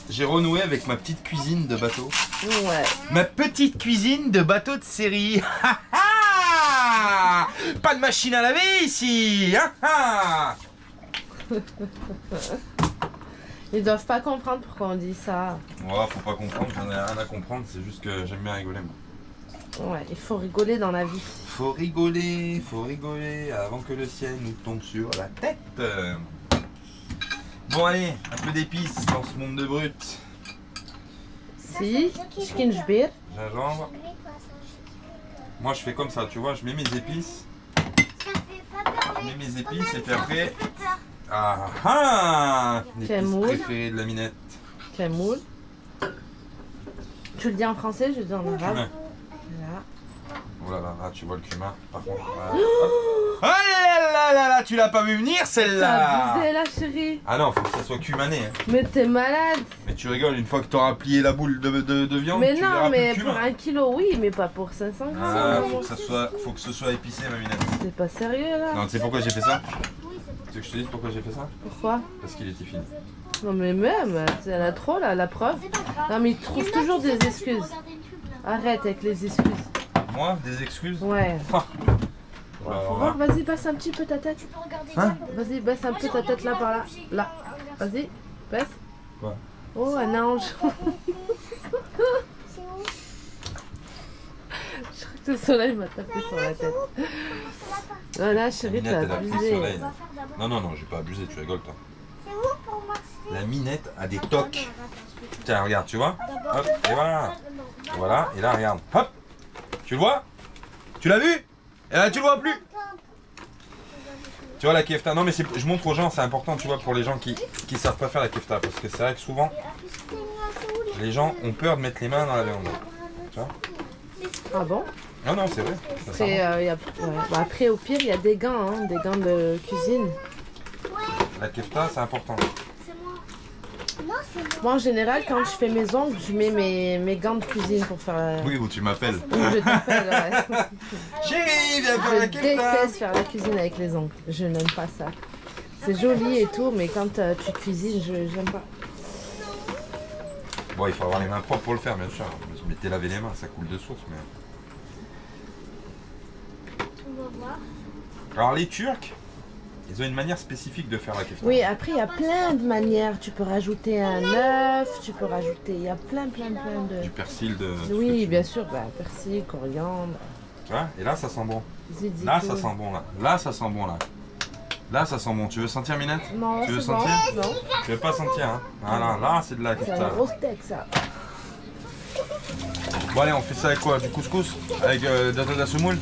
J'ai renoué avec ma petite cuisine de bateau. Ouais. Ma petite cuisine de bateau de série. Pas de machine à laver ici. Ils doivent pas comprendre pourquoi on dit ça. Ouais, faut pas comprendre, j'en ai rien à comprendre, c'est juste que j'aime bien rigoler moi. Ouais, il faut rigoler dans la vie. Faut rigoler avant que le ciel nous tombe sur la tête. Bon allez, un peu d'épices dans ce monde de brut. Si, skinjbir. Gingembre, Moi je fais comme ça, tu vois, je mets mes épices. Ça fait pas peur. Je mets mes épices et puis après. Ah ah! L'épice Semoule. préférée de la minette. Semoule. Tu le dis en français, je le dis en arabe. Cumin. Voilà. Oh là là, là, tu vois le cumin. Par contre. Voilà. Oh là là là, tu l'as pas vu venir T'as celle-là! abusé là, chérie. Ah non, faut que ça soit cumané. Hein. Mais t'es malade. Mais tu rigoles, une fois que t'auras plié la boule de viande, Mais tu non, verras mais plus le pour cumin. 1 kilo, oui, mais pas pour 500 grammes. Ah, faut que ce soit épicé, ma minette. T'es pas sérieux là? Non, tu sais pourquoi j'ai fait ça? Oui, c'est Tu veux que je te dise pourquoi j'ai fait ça? Pourquoi? Parce qu'il était fini. Non mais même, elle a trop là, la preuve. pas grave. Non mais il trouve toujours des excuses. Regardez une pub là. Arrête avec les excuses. Moi, des excuses? Ouais. Ah. Faut Alors voir, là, vas-y, baisse un petit peu ta tête. Tu peux regarder Hein? une pub. Vas-y, baisse un peu ta tête là par là. Là. Vas-y, baisse. Ouais. Oh, un ange. C'est où? Je crois que le soleil m'a tapé sur la tête. Voilà, chérie, Minette, t'as elle a pris le abusé. soleil. On va faire d'abord. Non, non, non, j'ai pas abusé, tu rigoles toi. C'est où pour moi? La minette a des tocs. Tiens, regarde, tu vois? Hop, et voilà. Voilà, et là, regarde. Hop! Tu le vois? Tu l'as vu? Et là, tu le vois plus? Tu vois la kefta? Non, mais je montre aux gens, c'est important, tu vois, pour les gens qui savent pas faire la kefta. Parce que c'est vrai que souvent, les gens ont peur de mettre les mains dans la viande. Tu vois? Ah bon? Non, non, c'est vrai. Ça C'est, s'arrange. Bah, après, au pire, il y a des gants, hein, des gants de cuisine. La kefta, c'est important. C'est moi. Non, c'est moi. Moi, en général, quand je fais mes ongles, je mets mes gants de cuisine pour faire. Oui, ou tu m'appelles. Je t'appelle, ouais. Chérie, viens faire Je la kefta! déteste faire la cuisine avec les ongles. Je n'aime pas ça. C'est joli et tout, mais quand tu cuisines, j'aime pas. Bon, il faut avoir les mains propres pour le faire, bien sûr. Mais t'es lavé les mains, ça coule de source. Mais... On va voir. Alors, les Turcs, ils ont une manière spécifique de faire la kefta. Oui, après, il y a plein de manières. Tu peux rajouter un œuf, tu peux rajouter. Il y a plein de. Du persil, de. Oui, bien sûr, bah, persil, coriandre, Tu vois? Et là, ça sent bon. ziti. Là, ça sent bon, là. Là, ça sent bon, là. Là, ça sent bon. Tu veux sentir, Minette? Non, Tu veux c'est bon. sentir? Non, Tu veux pas sentir, hein? Voilà, là, c'est de la c'est un kefta. gros steak, ça. Bon, allez, on fait ça avec quoi? Du couscous? Avec de la semoule?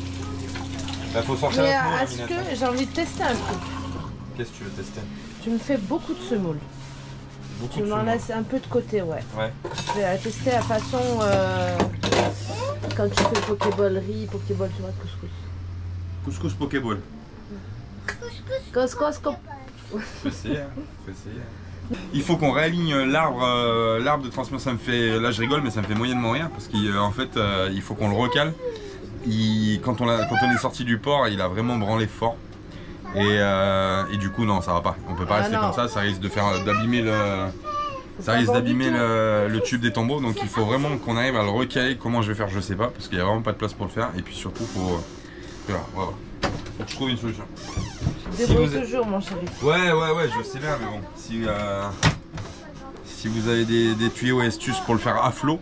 Là, faut sortir Mais la semoule, est-ce Minette. que j'ai envie de tester un truc? Qu'est-ce que tu veux tester? Tu me fais beaucoup de semoule. Beaucoup Tu de m'en semoule. laisses un peu de côté, ouais. Ouais. Je vais la tester à façon. Quand tu fais Pokéball riz, Pokéball, tu vois, couscous. Couscous Pokéball. Couscous, Faut essayer, hein. Faut essayer. Il faut qu'on réaligne l'arbre de transmission. Ça me fait, là je rigole, mais ça me fait moyennement rire parce qu'en fait, il faut qu'on le recale. Quand on est sorti du port, il a vraiment branlé fort. Et du coup, non, ça va pas. On peut pas Ah rester non. comme ça. Ça risque d'abîmer le tube des tombeaux. Donc il faut vraiment qu'on arrive à le recaler. Comment je vais faire, je sais pas, parce qu'il y a vraiment pas de place pour le faire. Et puis surtout, faut que je trouve une solution. Débrouille vous- toujours, mon chéri. Ouais, je sais bien, mais bon, si vous avez des tuyaux et astuces pour le faire à flot,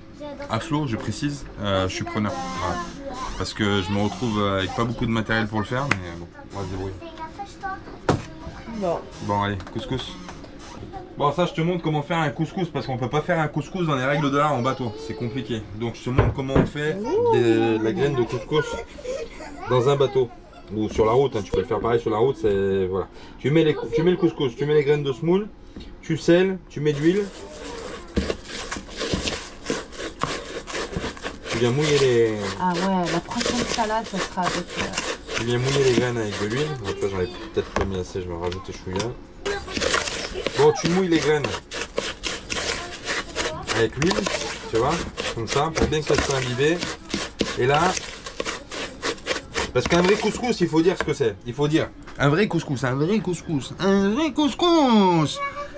je précise, je suis preneur. Voilà. Parce que je me retrouve avec pas beaucoup de matériel pour le faire, mais bon, on va se débrouiller. Bon, Bon, allez, couscous. Bon, ça, je te montre comment faire un couscous, parce qu'on peut pas faire un couscous dans les règles de l'art en bateau, c'est compliqué. Donc, je te montre comment on fait de la graine de couscous dans un bateau. Ou sur la route, hein, tu peux le faire pareil sur la route, c'est... Voilà. Tu mets le couscous, tu mets les graines de semoule, tu sèles, tu mets de l'huile. Tu viens mouiller les... ah ouais, la prochaine salade, ça sera avec. Tu viens mouiller les graines avec de l'huile. Donc là, j'en ai peut-être pas mis assez, je vais rajouter chouïa. Bon, tu mouilles les graines avec l'huile, tu vois, comme ça, pour bien qu'elles soient imbibées. Et là, parce qu'un vrai couscous, il faut dire ce que c'est. Il faut dire un vrai couscous,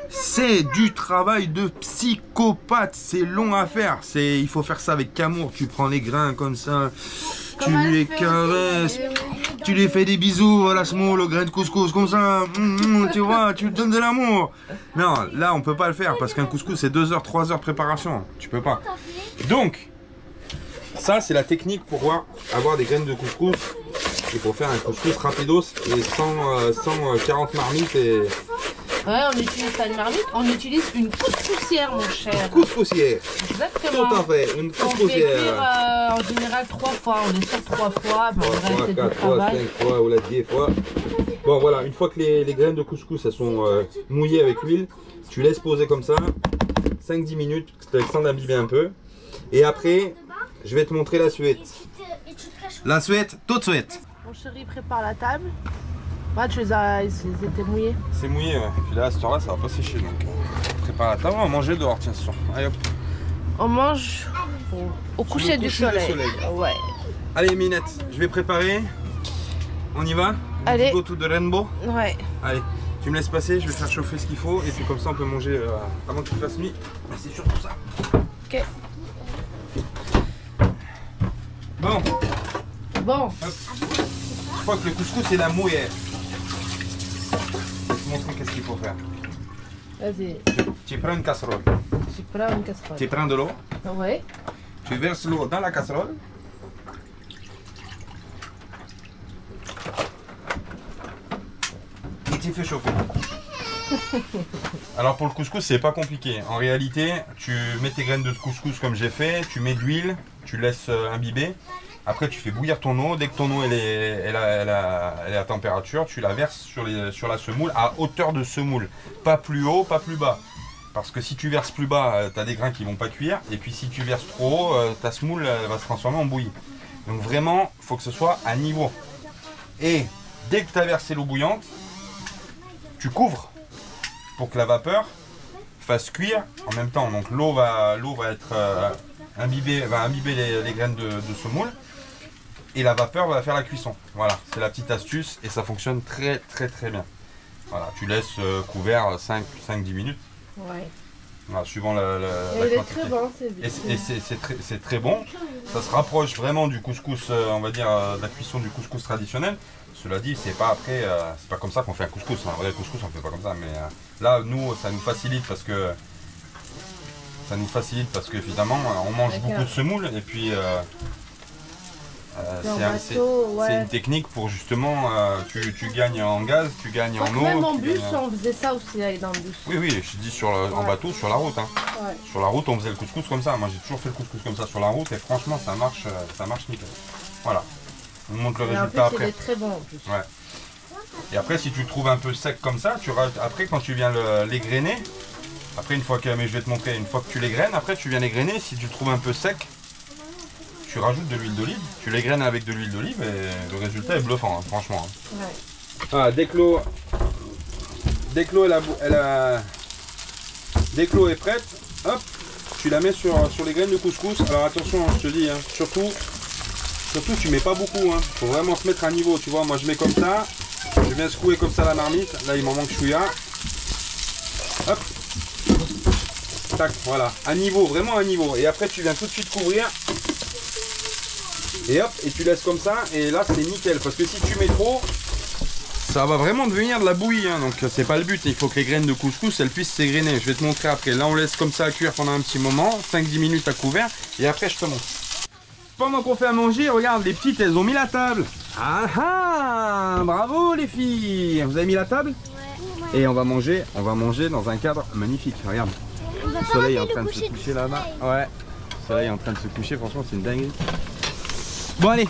c'est du travail de psychopathe. C'est long à faire. Il faut faire ça avec amour. Tu prends les grains comme ça, tu les caresses. Tu les fais des bisous à la semoule, au grain de couscous, comme ça, tu vois, tu donnes de l'amour. Non, là, on peut pas le faire, parce qu'un couscous, c'est 2 heures, 3 heures de préparation. Tu peux pas. Donc, ça, c'est la technique pour avoir des graines de couscous. Et pour faire un couscous rapidos, et sans 40 marmites Ouais, on utilise pas une marmite, on utilise une couscoussière, mon cher. Couscoussière. Exactement. Tout à fait, une On fait couscoussière. cuire en général 3 fois, on les sort 3 fois, mais on 3, reste du 4 fois, travail. 5 fois ou la 10 fois. Bon voilà, une fois que les graines de couscous elles sont mouillées avec l'huile, tu laisses poser comme ça 5-10 minutes, sans l'imbiber un peu. Et après, je vais te montrer la suite. La suite, tout de suite. Mon chéri prépare la table. Ouais, tu les as, ils étaient mouillés. C'est mouillé, ouais. Puis là, à cette heure-là, ça va pas sécher. Donc, prépare la table, on va manger dehors, tiens, ce soir. Allez hop. On mange au coucher du soleil. Ouais. Allez, Minette, je vais préparer. On y va? Allez. Go to the rainbow. Ouais. Allez, tu me laisses passer, je vais faire chauffer ce qu'il faut. Et puis comme ça, on peut manger avant qu'il fasse nuit. Mais c'est surtout ça. Ok. Bon, Bon. hop. Je crois que le couscous, c'est la mouillère. Je vais te montrer qu'est-ce qu'il faut faire. Vas-y. Tu prends une casserole. Tu prends une casserole. Tu prends de l'eau. Ouais. Tu verses l'eau dans la casserole. Et tu fais chauffer. Alors pour le couscous, c'est pas compliqué. En réalité, tu mets tes graines de couscous comme j'ai fait, tu mets de l'huile, tu laisses imbiber. Après, tu fais bouillir ton eau. Dès que ton eau elle est à température, tu la verses sur la semoule à hauteur de semoule. Pas plus haut, pas plus bas. Parce que si tu verses plus bas, tu as des grains qui vont pas cuire. Et puis si tu verses trop haut, ta semoule va se transformer en bouillie. Donc vraiment, il faut que ce soit à niveau. Et dès que tu as versé l'eau bouillante, tu couvres pour que la vapeur fasse cuire en même temps. Donc l'eau va être imbiber les graines de semoule. Et la vapeur va faire la cuisson. Voilà, c'est la petite astuce et ça fonctionne très bien. Voilà, tu laisses couvert 5-10 minutes. Ouais. Voilà, suivant la Il est quantité. très bon, c'est bien. Et c'est très bon. Ça se rapproche vraiment du couscous, on va dire, de la cuisson du couscous traditionnel. Cela dit, c'est pas comme ça qu'on fait un couscous. Un vrai couscous, on fait pas comme ça. Mais là, nous, ça nous facilite parce que évidemment, on mange beaucoup de semoule et puis c'est une technique pour justement, tu gagnes en gaz, tu gagnes en eau. Même en bus, on faisait ça aussi, aller dans le bus. Oui, je dis en bateau, sur la route. Hein. Ouais. Sur la route, on faisait le couscous comme ça. Moi, j'ai toujours fait le couscous comme ça sur la route et franchement, ça marche nickel. Voilà. On montre le résultat après. Il est très bon en plus. Ouais. Et après, si tu le trouves un peu sec comme ça, après, quand tu viens l'égrainer, après mais je vais te montrer, une fois que tu l'égraines, après tu viens l'égrainer, si tu le trouves un peu sec, tu rajoutes de l'huile d'olive, tu l'égraines avec de l'huile d'olive et le résultat est bluffant, hein, franchement. Hein. Ouais. Ah, dès que l'eau est prête, hop, tu la mets sur les graines de couscous. Alors attention, hein, je te dis, hein, surtout tu mets pas beaucoup, hein. Faut vraiment se mettre à niveau, tu vois. Moi je mets comme ça, je viens secouer comme ça la marmite. Là il m'en manque chouïa. Hop, tac, voilà, à niveau, vraiment à niveau. Et après tu viens tout de suite couvrir. Et hop, et tu laisses comme ça, et là c'est nickel, parce que si tu mets trop, ça va vraiment devenir de la bouillie, hein, donc c'est pas le but, il faut que les graines de couscous elles puissent s'égrainer. Je vais te montrer après. Là on laisse comme ça à cuire pendant un petit moment, 5-10 minutes à couvert, et après je te montre. Pendant qu'on fait à manger, regarde, les petites elles ont mis la table. Ah ah, bravo les filles, vous avez mis la table? Ouais. Et on va manger dans un cadre magnifique, regarde. Le soleil est en train de se coucher là-bas. Ouais, le soleil est en train de se coucher, franchement c'est une dinguerie. Bon allez,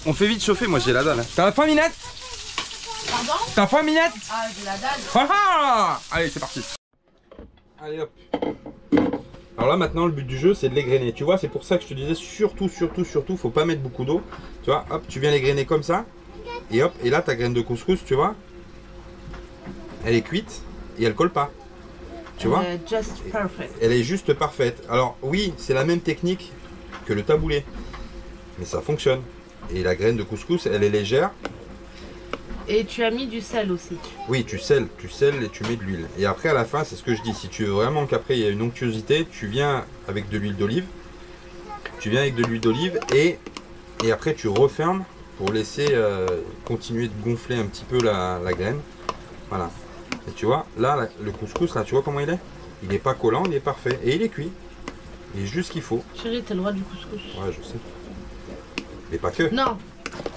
on fait vite chauffer, moi j'ai la dalle. Hein. T'as faim Minette? Pardon? T'as faim Minette? Ah, j'ai la dalle. Ah ah, allez c'est parti. Allez hop. Alors là maintenant le but du jeu c'est de l'égrainer. Tu vois, c'est pour ça que je te disais surtout, faut pas mettre beaucoup d'eau. Tu vois, hop, tu viens l'égrainer comme ça. Et hop, et là ta graine de couscous, tu vois, elle est cuite et elle colle pas. Tu vois? Just perfect. Elle est juste parfaite. Alors oui, c'est la même technique que le taboulé. Mais ça fonctionne. Et la graine de couscous, elle est légère. Et tu as mis du sel aussi. Oui, tu sels et tu mets de l'huile. Et après, à la fin, c'est ce que je dis. Si tu veux vraiment qu'après, il y a une onctuosité, tu viens avec de l'huile d'olive. Et après, tu refermes pour laisser continuer de gonfler un petit peu la graine. Voilà. Et tu vois, là, le couscous, là, tu vois comment il est? Il n'est pas collant, il est parfait. Et il est cuit. Il est juste ce qu'il faut. Chérie, t'as le droit du couscous. Ouais, je sais. Mais pas que. Non,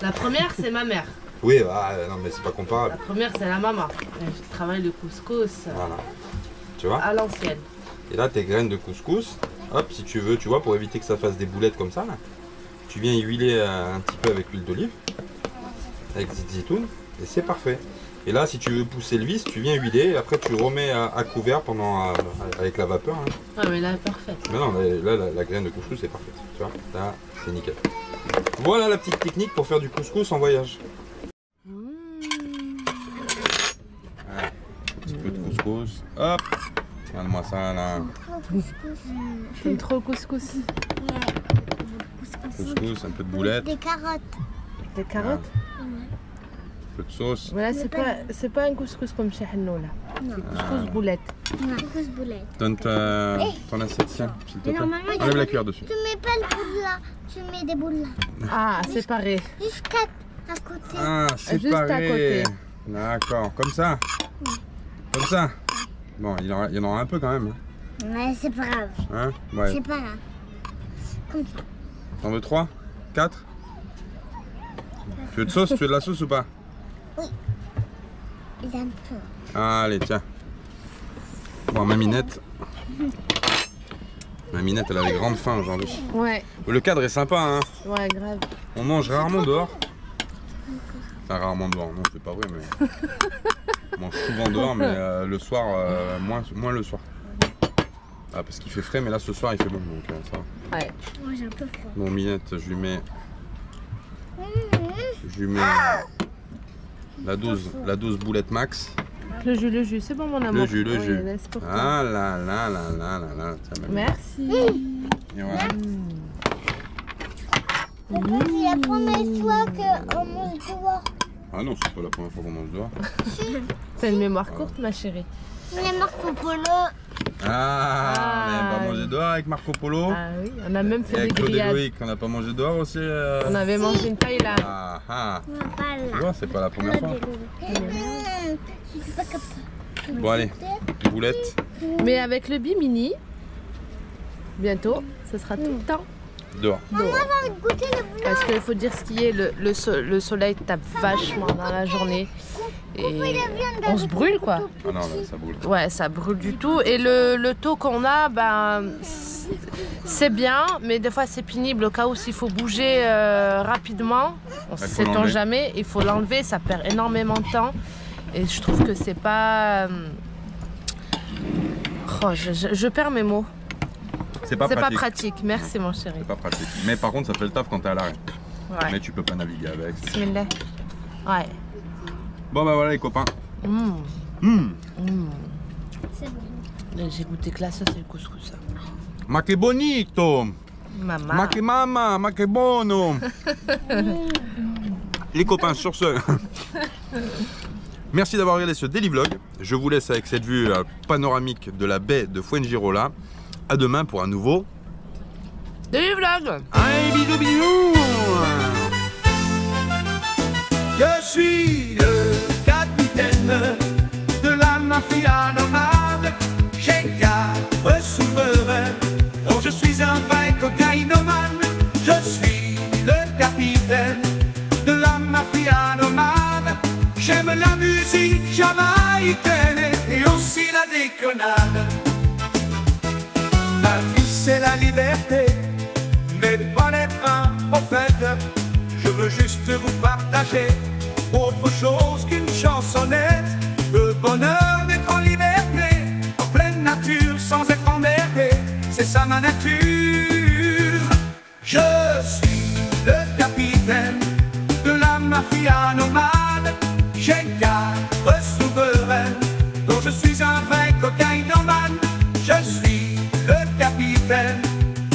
la première c'est ma mère. Oui, bah, non, mais c'est pas comparable. La première, c'est la maman. Je travaille le couscous Voilà. Tu vois? à l'ancienne. Et là, tes graines de couscous, hop, si tu veux, tu vois, pour éviter que ça fasse des boulettes comme ça, là, tu viens huiler un petit peu avec l'huile d'olive, avec zitoun, et c'est parfait. Et là, si tu veux pousser le vis, tu viens huiler, et après tu remets à couvert pendant, avec la vapeur. Hein. Ah, mais là, parfait. Mais non, là, la graine de couscous, c'est parfaite. Tu vois, là, c'est nickel. Voilà la petite technique pour faire du couscous en voyage. Voilà, un petit peu de couscous, hop, regarde-moi ça là. T'aimes trop le couscous? Couscous, un peu de boulettes, Des carottes. Des carottes? un peu de sauce. Voilà, c'est pas un couscous comme chez Hanno là. C'est couscous boulette. Couscous boulettes. Donne ton assiette, tiens, s'il te plaît. normalement, Enlève la cuillère dessus. Tu mets pas le boule là, tu mets des boules là. Ah, séparé. Juste 4 à côté. Ah, c'est Juste à côté. D'accord, comme ça. Comme ça. Bon, il y en aura un peu quand même. Ouais, c'est pas grave. Hein? Ouais. C'est pas grave. Comme ça. T'en veux 3? 4? Tu veux de sauce? Tu veux de la sauce ou pas? Il a un peu. Allez, tiens. Bon, Maminette. Maminette, elle avait grande faim aujourd'hui. Ouais, Le cadre est sympa, hein. ouais, grave. On mange rarement dehors. Enfin, rarement dehors, non, c'est pas vrai, mais. On mange souvent dehors, mais le soir, moins le soir. Ah, parce qu'il fait frais, mais là ce soir il fait bon, donc ça va. Ouais. Moi j'ai un peu froid. Bon, Minette, je lui mets la dose boulette max. Le jus, c'est bon mon amour. Le jus. Ouais, laisse pour toi. Ah là là là là là là. Tiens, Mamie. Merci. Et voilà. C'est la première fois qu'on mange dehors. Ah non, c'est pas la première fois qu'on mange dehors. T'as une mémoire courte, ma chérie. Les Marco Polo. Ah, on n'avait pas mangé dehors avec Marco Polo. Ah oui, on a même Et fait des avec Claude et grillades. Loïc, on n'a pas mangé dehors aussi. On avait mangé une paille là. Ah ah. Non, pas Tu là. vois, c'est pas la première fois. Je suis pas capable. Bon, allez, boulette Mais avec le bimini, bientôt, ce sera tout le temps dehors. dehors. Goûter le bleu. Parce qu'il faut dire ce qui est, le soleil tape vachement dans la journée. Et on se brûle quoi. Ah non, là, ça boule. Ouais, ça brûle du tout. Et le taux qu'on a, ben, c'est bien, mais des fois c'est pénible au cas où s'il faut bouger rapidement. On ne faut sait-on l'enlever. jamais, il faut l'enlever, ça perd énormément de temps. Et je trouve que c'est pas... Oh, je perds mes mots. C'est pas C'est pas pratique. pratique, merci mon chéri. C'est pas pratique. Mais par contre, ça fait le taf quand t'es à l'arrêt. Ouais. Mais tu peux pas naviguer avec. Bismillah. Ouais. Bon bah voilà les copains. Mmh. Mmh. Mmh. C'est bon. J'ai goûté que là, ça c'est le couscous. Ma che bonito! Maman. Ma che mamma! Ma che buono! Les copains, sur ce, merci d'avoir regardé ce daily vlog. Je vous laisse avec cette vue panoramique de la baie de Fuengirola. À demain pour un nouveau Daily vlog. Allez, bisous bisous! Je suis le capitaine de la mafia nomade. J'ai 4 souverains, dont je suis un vrai cocaïnomane. Je suis le capitaine de la mafia nomade. J'aime la musique jamaïcaine et aussi la déconnade. Ma vie c'est la liberté, mais pas d'être un prophète. Je veux juste vous partager autre chose qu'une chansonnette. Le bonheur d'être en liberté, en pleine nature, sans être emmerdé, c'est ça ma nature. Je suis le capitaine de la mafia nomade. J'ai 4 souverains, dont je suis un vrai cocaïnomane. Je suis le capitaine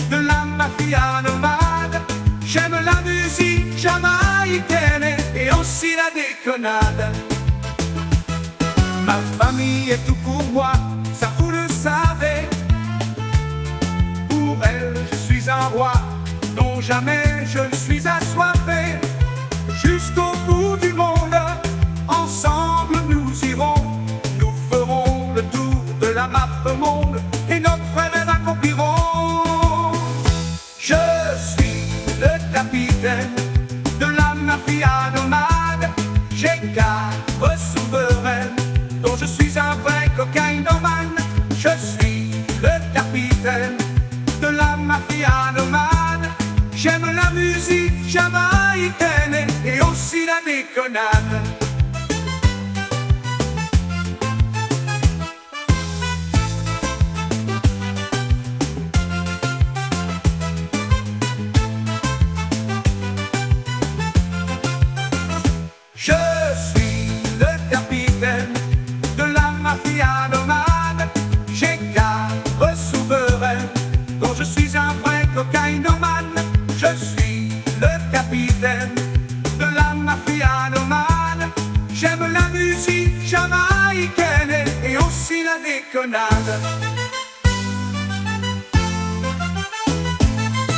de la mafia nomade. J'aime la musique jamaïcaine et aussi la déconnade. Ma famille est tout pour moi, ça vous le savez. Pour elle, je suis un roi dont jamais je ne suis assoiffé. Jusqu'au bout du monde, ensemble nous irons. Nous ferons le tour de la map monde et notre rêve accomplirons. Je suis le capitaine de la mafia nomade. jamaïcaine et aussi la déconnade. Je suis le capitaine de la mafia nomade. J'ai 4 souverains dont je suis un vrai cocaïnomane. Je suis le capitaine de la mafia nomade. J'aime la musique jamaïcaine et aussi la déconnade.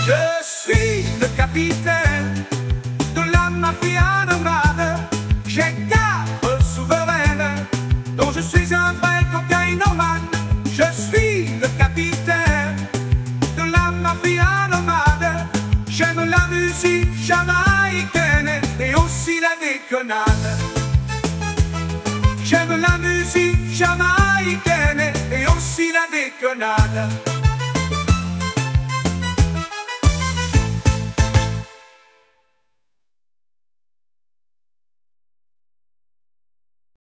Je suis le capitaine de la mafia nomade. J'ai 4 souveraines dont je suis un vrai cocaïnomane. Je suis le capitaine de la mafia nomade. J'aime la musique jamaïcaine et aussi la déconnade. J'aime la musique jamaïcaine et aussi la déconnade.